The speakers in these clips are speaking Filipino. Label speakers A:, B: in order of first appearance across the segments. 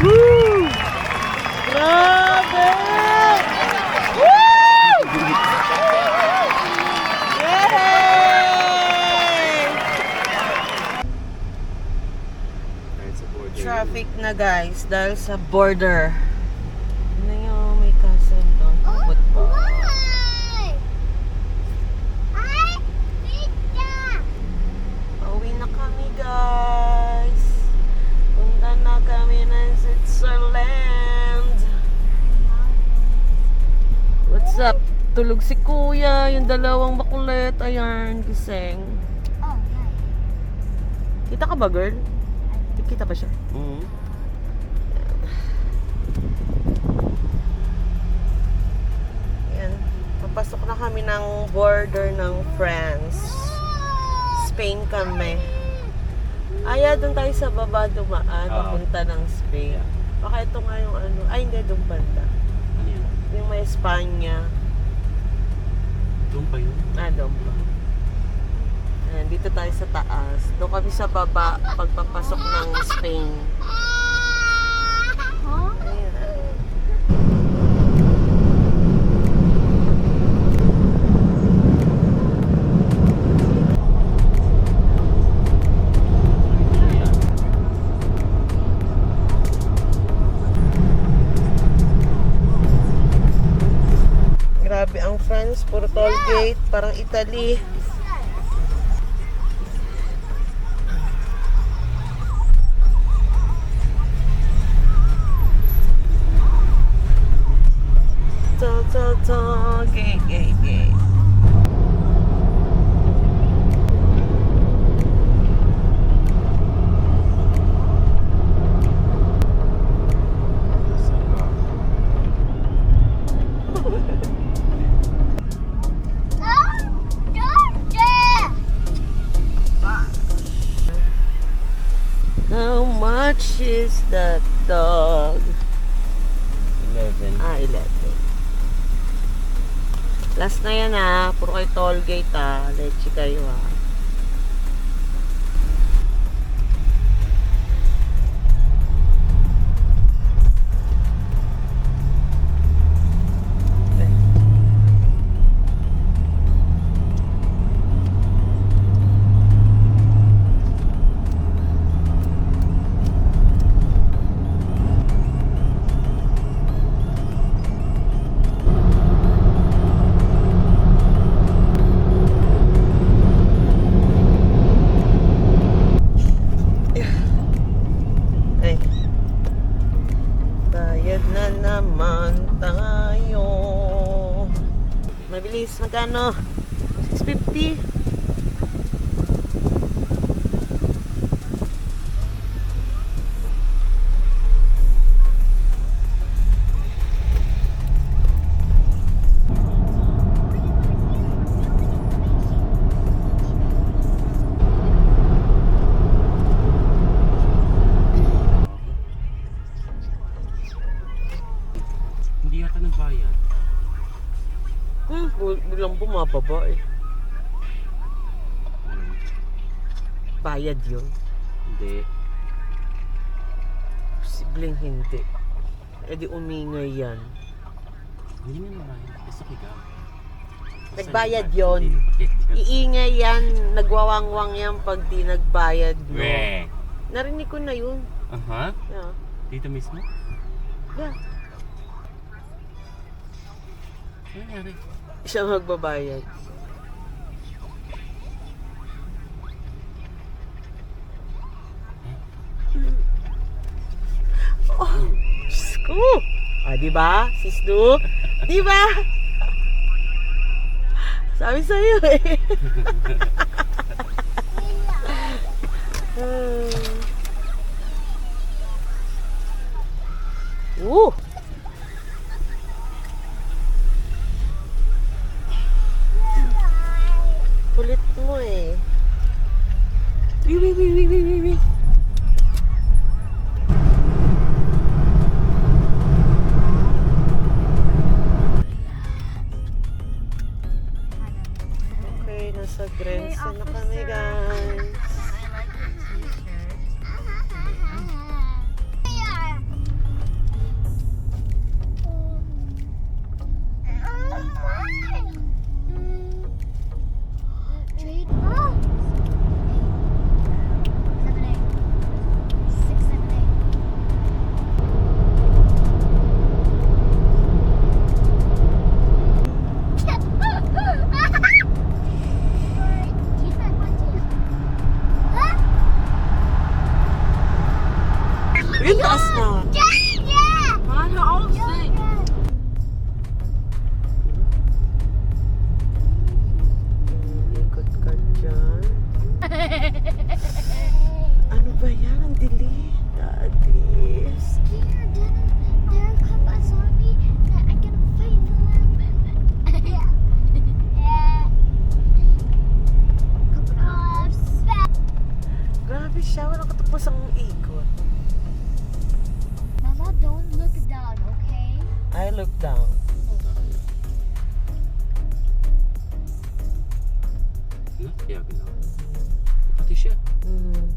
A: Woo! Grabe! Woo! Yay! Traffic na guys dahil sa border. Ano yung may castle doon? Abot pa. Pauwi na kami guys. Punta na kami ng Switzerland. What's up? Tulog si kuya, yung dalawang makulit. Ayan, gising. Kita ka ba girl? Kita ba siya? Ayan, papasok na kami ng border ng France. Spain kami. Aya, doon tayo sa baba dumaan, papunta ng Spain. Baka ito nga yung ano, ay hindi, doon banda. Yung may Espanya.
B: Doon pa yun?
A: Doon pa. Ayan, dito tayo sa taas. Doon kami sa baba, pagpapasok ng Spain. Ayan. Grabe ang France, puro toll gate, parang Italy. Gay. How much is that dog?
B: 11.
A: 11. Last na yan puro kayo toll gate leche kayo Mabilis, magkano? 650?
B: Hindi yata nagbayad.
A: Bilang bumababa Bayad yun?
B: Hindi.
A: Posibleng hindi. Di umingay yan.
B: Hindi na nagbayad. Basta kiga.
A: Nagbayad yun. Iingay yan. Nagwawangwang yan pag di nagbayad mo. Narinig ko na yun. Yeah.
B: Dito mismo?
A: Yeah.
B: Ano nangyari?
A: Siya magbabayad. Oh, Diyos ko. Diba? Sisdu? Diba? Sabi sa'yo Kulit mo Wee. Okay, nasa Grenza na kami guys. not.
C: Mana auch sing.
A: Ikot ka dyan. Ano ba yan? Ang dilim. Daddy.
D: Scared. There come a zombie that I can fight them. Yeah.
A: Grabe siya. Walang katapos ang ikot.
D: Mama, don't look down, okay?
A: I look down.
B: Ja, genau. Pati siya.
A: Mm.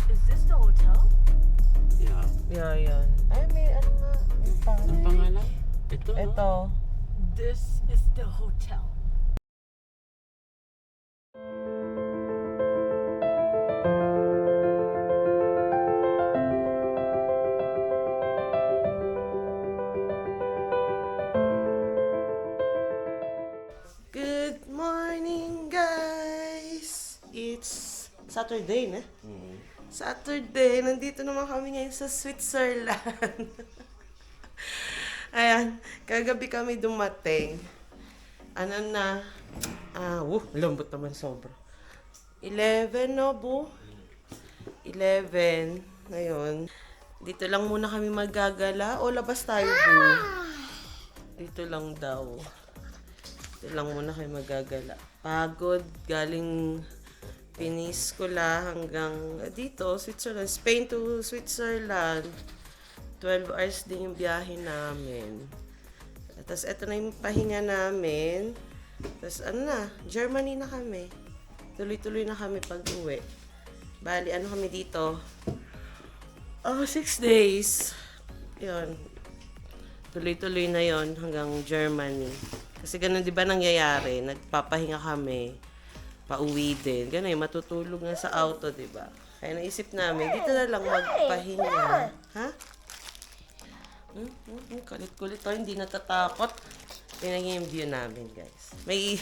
C: Is this the hotel?
B: Yeah.
A: Yeah, yan. Ay, may ano nga. May
B: Ang
A: pangalan.
B: pangalan? Ito, no?
A: Ito.
C: This is the hotel.
A: Good morning, guys! It's Saturday, na? Saturday. Nandito naman kami ngayon sa Switzerland. Ayan, kagabi kami dumating. Ano na? Lambot naman sobra. 11, no, Bu? 11. Ngayon, dito lang muna kami magagala. O, labas tayo, Bu. Dito lang daw. Dito lang muna kami magagala. Pagod, galing Peninsula hanggang dito, Switzerland. Spain to Switzerland. 12 hours din yung biyahe namin. Tapos, eto na yung pahinga namin. Tapos, ano na, Germany na kami. Tuloy-tuloy na kami pag-uwi. Bali, ano kami dito? 6 days. Yun. Tuloy-tuloy na yon hanggang Germany. Kasi ganun, di ba nangyayari? Nagpapahinga kami. Pauwi din. Ganun, matutulog na sa auto, di ba? Kaya naisip namin, dito na lang magpahinga. Ha? Kulit-kulit to, hindi natatakot. Tingnan yung view namin, guys. May,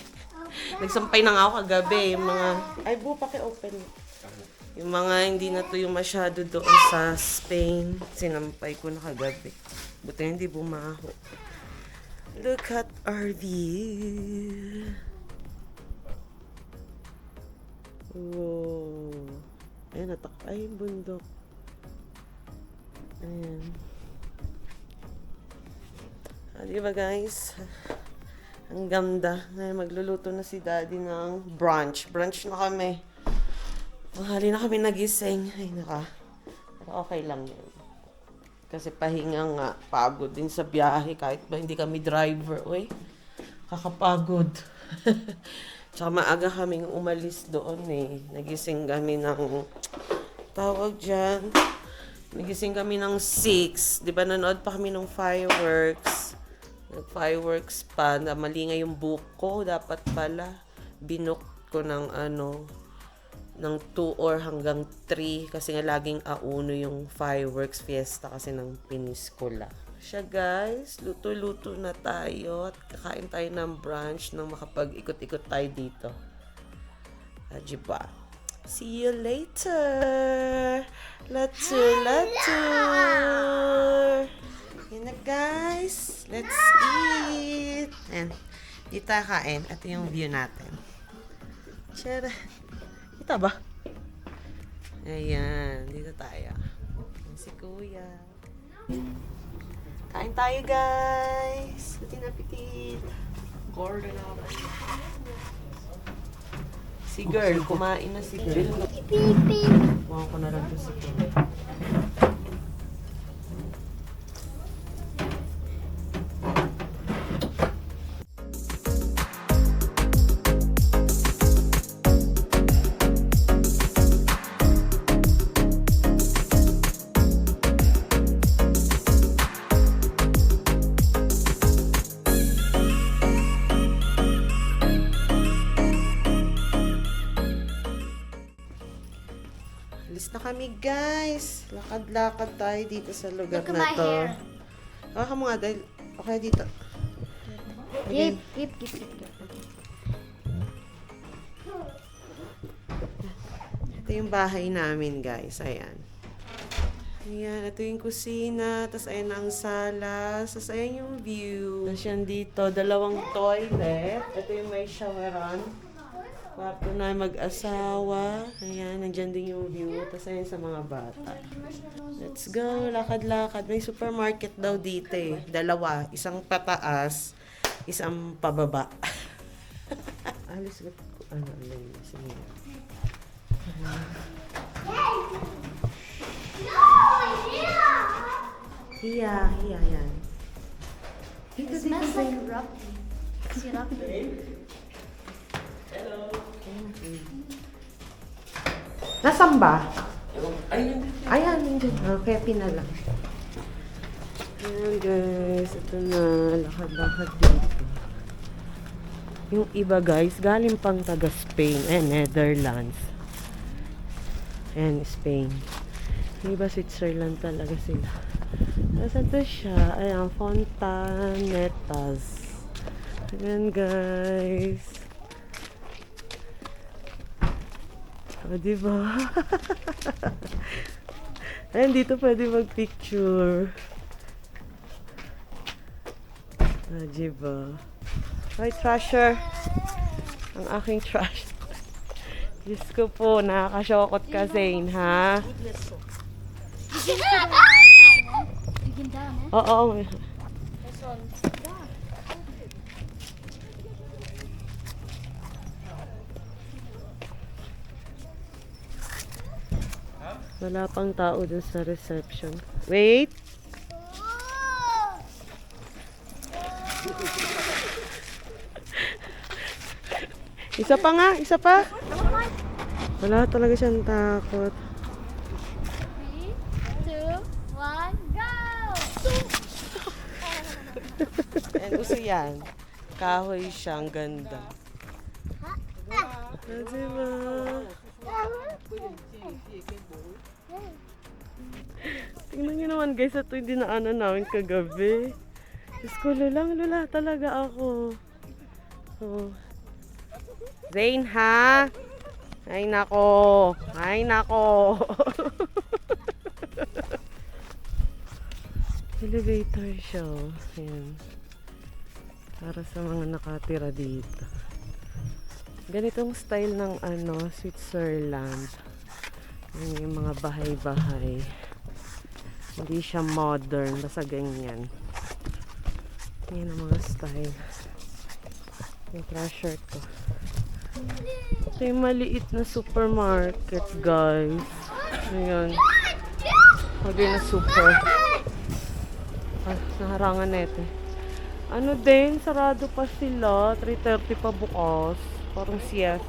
A: nagsampay na nga ako kagabi. Yung mga, ay bu, paki-open. Yung mga hindi na to yung masyado doon sa Spain. Sinampay ko na kagabi. Buti hindi bumaho. Look at our view. Wow. Ayan, natakay yung bundok. Ayan. Di ba guys? Ang ganda. Ngayon magluluto na si daddy ng brunch. Brunch na kami. Mahali na kami nagising. Ay naka. Pero okay lang yun. Kasi pahinga nga. Pagod din sa biyahe. Kahit ba hindi kami driver. Uy, kakapagod. Tsaka maaga kaming umalis doon eh. Nagising kami ng tawag dyan. Nagising kami ng 6. Di ba nanood pa kami ng fireworks. Nag-fireworks pa. Na mali nga yung book ko. Dapat pala. Binook ko ng ng 2 or hanggang 3. Kasi nga laging auno yung fireworks fiesta kasi ng Peninsula. Siya guys. Luto-luto na tayo. At kakain tayo ng brunch nang makapag-ikot-ikot tayo dito. Diba? See you later! Later! Yan na guys. Let's eat. Ayan. Dito kain. Ito yung view natin. Tara. Kita ba? Ayan. Dito tayo. Ayan si Kuya. Kain tayo guys. Putin apetit. Gordon ako. Si girl. Kumain na si girl.
D: Beep, beep.
A: Kuha ko na lang to si Kuya. Alis na kami, guys. Lakad-lakad tayo dito sa lugar
D: Look at
A: na
D: my
A: to.
D: hair.
A: Baka mo nga dahil okay dito.
D: Beep, beep, beep, beep, beep.
A: Ito yung bahay namin, guys. Ayan. Ayan, ito yung kusina. Tapos ayan ang sala. Tapos ayan yung view. Tapos yan dito, dalawang toilet. Ito yung may showeran. Kwarto na mag-asawa. Ayan, nandyan din yung view. Tapos ayan sa mga bata. Let's go, lakad-lakad. May supermarket daw dito eh. Dalawa. Isang pataas, isang pababa. Alis ko. Ano, sige. Hiya, yan. Dito,
D: It smells like rugby. See rugby?
A: Nasaan ba? Ayan, nandiyan. Okay, pinala. Ayan guys, ito na. Lakad-lakad dito. Yung iba guys, galing pang taga Spain. Netherlands. Ayan, Spain. Yung iba Switzerland talaga sila. Tapos ito siya. Ayan, Fontanetas. Ayan guys. O, diba? Ayan, dito pwede mag-picture. O, diba? Ay, trasher. Ang aking trash. Diyos ko po, nakakasyokot ka, Zane, ha?
D: You can down, eh?
A: Oo.
D: This one's down.
A: Wala pang tao dun sa reception. Wait! Isa pa nga, isa pa. Wala talaga siyang takot.
D: 3, 2, 1, go!
A: And uso yan. Kahoy siyang ganda. Diba? Tingnan nyo naman guys, ito yung dinaanan namin kagabi. Diyos ko, lula talaga ako. Oh. Zane, ha? Ay, nako. Ay, nako. Elevator siya. Ayan. Para sa mga nakatira dito. Ganitong style ng Switzerland. Ayan yung mga bahay-bahay. Hindi siya modern. Basta ganyan. Ayan ang mga style. Yung treasure ko. Ito yung maliit na supermarket, guys. Ayan. Sabi na super. Ah, naharangan na ito. Ano din, sarado pa sila. 3:30 pa bukas. Parang siya.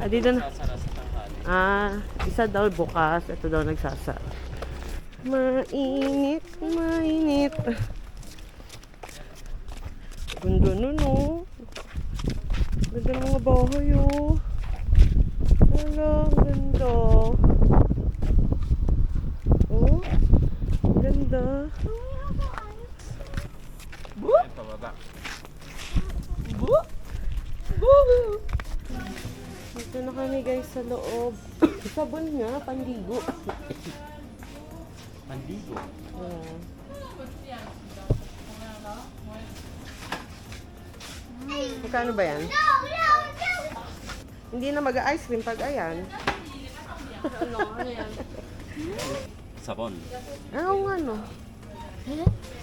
A: Ah, dito na. Ah, isa daw bukas. Ito daw nagsasara. Mainit, mainit. Ganda nun, oh. Ganda ng mga bahay, oh. Wala, ganda. Oh, ganda. Bu? Bu? Bu? Dito na kami guys sa loob. Sabon nga, pandigo.
B: Pandigo.
A: Yeah. Magkano ba yan? Hindi na mag-ice cream pag ayan.
B: Sabon.
A: Oo nga no.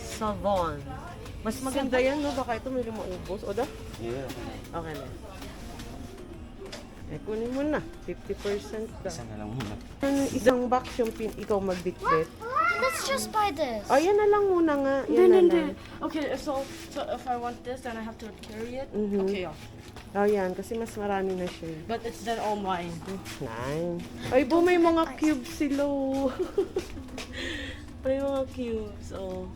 A: Savon. Mas maganda yan no, baka ito may maubos. O da?
B: Yeah.
A: Okay na. Eh, kunin mo na. 50% ka.
B: Isa na lang muna.
A: Isang box yung ikaw magbitbit.
D: Let's just buy this.
A: O, yan na lang muna nga. Yan na lang.
C: Okay, so if I want this, then I have to carry it.
A: Mhm.
C: Okay, yeah.
A: O, yan. Kasi mas marami na siya.
C: But it's then all mine.
A: Nine. Ay, bo, may mga cubes sila. Oh. May mga cubes. Oh.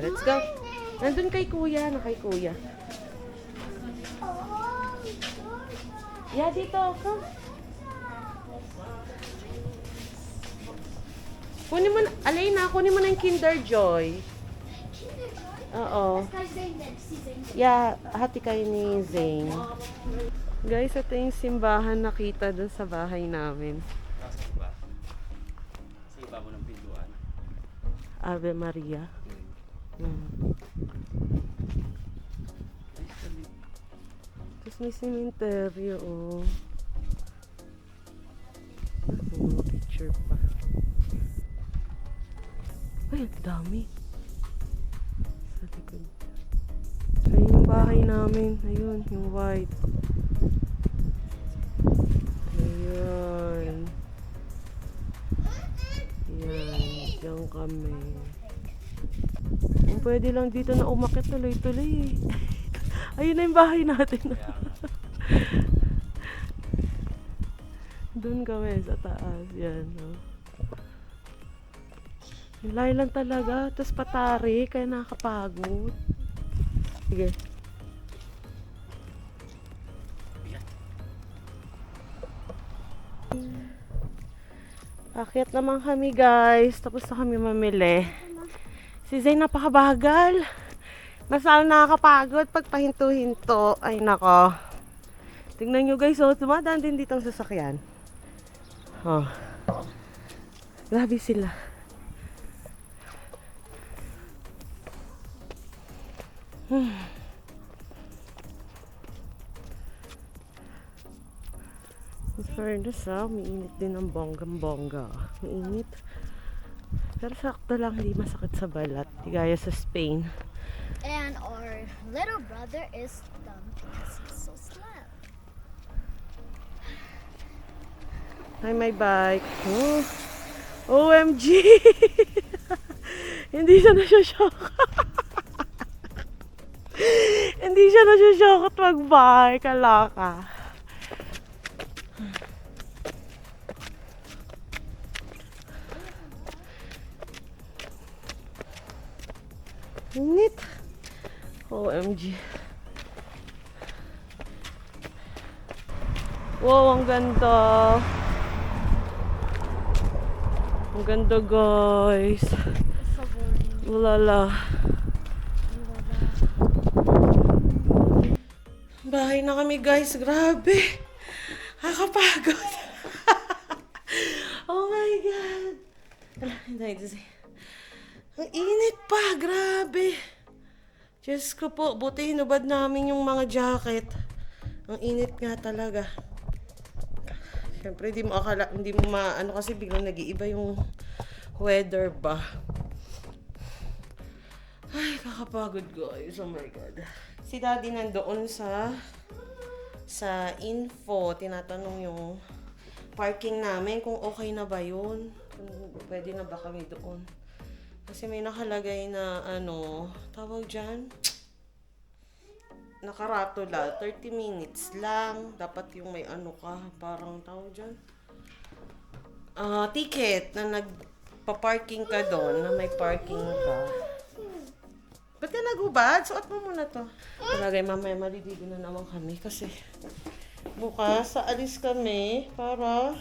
A: Let's go. Nandun kay kuya. Na kay kuya. Yeah, dito. Come. Kunin mo na. Alayna, kunin mo na yung Kinder Joy. Oo.
D: Guys, Zane, then see Zane.
A: Yeah, hati kayo ni Zane. Guys, ito yung simbahan nakita dun sa bahay namin.
B: Nasa iba. Sa iba mo ng pintuan.
A: Ave Maria. Mm. Tapos may cementerio, oh. May mga picture pa. Ay, ang dami. Sa likod. Ayun yung bahay namin. Ayun, yung white. Ayan. Ayan, diyan kami. Kung pwede lang dito na umakit tuloy-tuloy eh. Ayun na yung bahay natin.
B: Kaya nga.
A: Doon kami sa taas. Yan. Oh. Layo lang talaga. Tapos patari. Kaya nakakapagod. Sige. Akyat naman kami guys. Tapos na kami mamili. Si Zay napakabagal. Masal nakakapagod pag pahinto-hinto. Ay nako. Tingnan nyo guys, oh, dumadaan din dito ang sasakyan. Oh. Grabe sila. In fairness, umiinit din ang bonggang-bongga. Mainit. Pero sakto lang, hindi masakit sa balat. Di gaya sa Spain.
D: And our little brother is dumb because he's so slow.
A: Hi, my bike. Oh. OMG! Hindi siya nasya-shock. Hindi siya nasya-shock at mag-bike. Kalaka. Init. OMG. Wow, ang ganda. Ang ganda, guys.
D: So boring.
A: Ulala. Bahay na kami, guys. Grabe. Nakakapagod. Oh my God. Ang init pa. Grabe. Diyos ko po. Buti hinubad namin yung mga jacket. Ang init nga talaga. Siyempre, hindi mo maano kasi biglang nag-iiba yung weather ba. Ay, kakapagod guys. Oh my God. Si Daddy nandoon sa info. Tinatanong yung parking namin kung okay na ba yun. Kung pwede na ba kami doon. Kasi may nakalagay na tawag dyan. Nakaratula, 30 minutes lang. Dapat yung may parang tawag dyan. Ticket na nagpa-parking ka doon, na may parking ka. Ba't ka nagubad? Suot mo muna to. Palagay mamaya maliligo na naman kami kasi bukas aalis kami para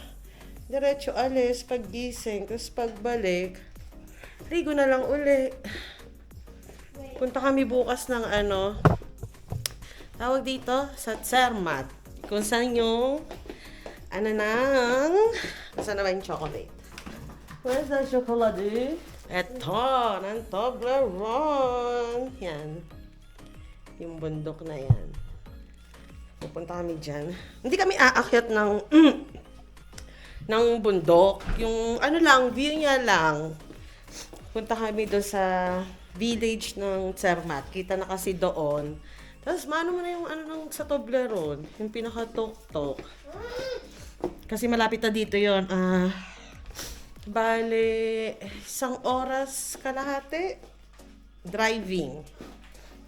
A: diretso alis paggising. Tapos pagbalik, ligo na lang uli. Punta kami bukas ng tawag dito sa Zermatt. Kung saan yung saan na ba yung chocolate? Where's the chocolate? Eto, ng Toblerone. Yan. Yung bundok na yan. Pupunta kami dyan. Hindi kami aakyat ng bundok. Yung view niya lang. Punta kami doon sa village ng Zermatt. Kita na kasi doon. Tapos, maano mo na yung sa Toblerone. Yung pinaka-tok-tok. Kasi malapit na dito yon. Bale, 1 oras kalahati. Driving.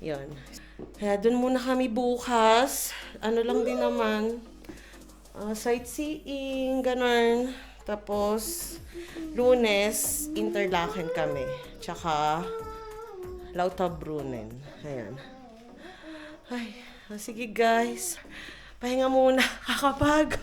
A: Yon. Kaya doon muna kami bukas. Lang din naman. Sightseeing, ganun. Tapos, Lunes, Interlaken kami. Tsaka, Lauterbrunnen. Ayan. Ay, sige guys. Pahinga muna. Kakapagod.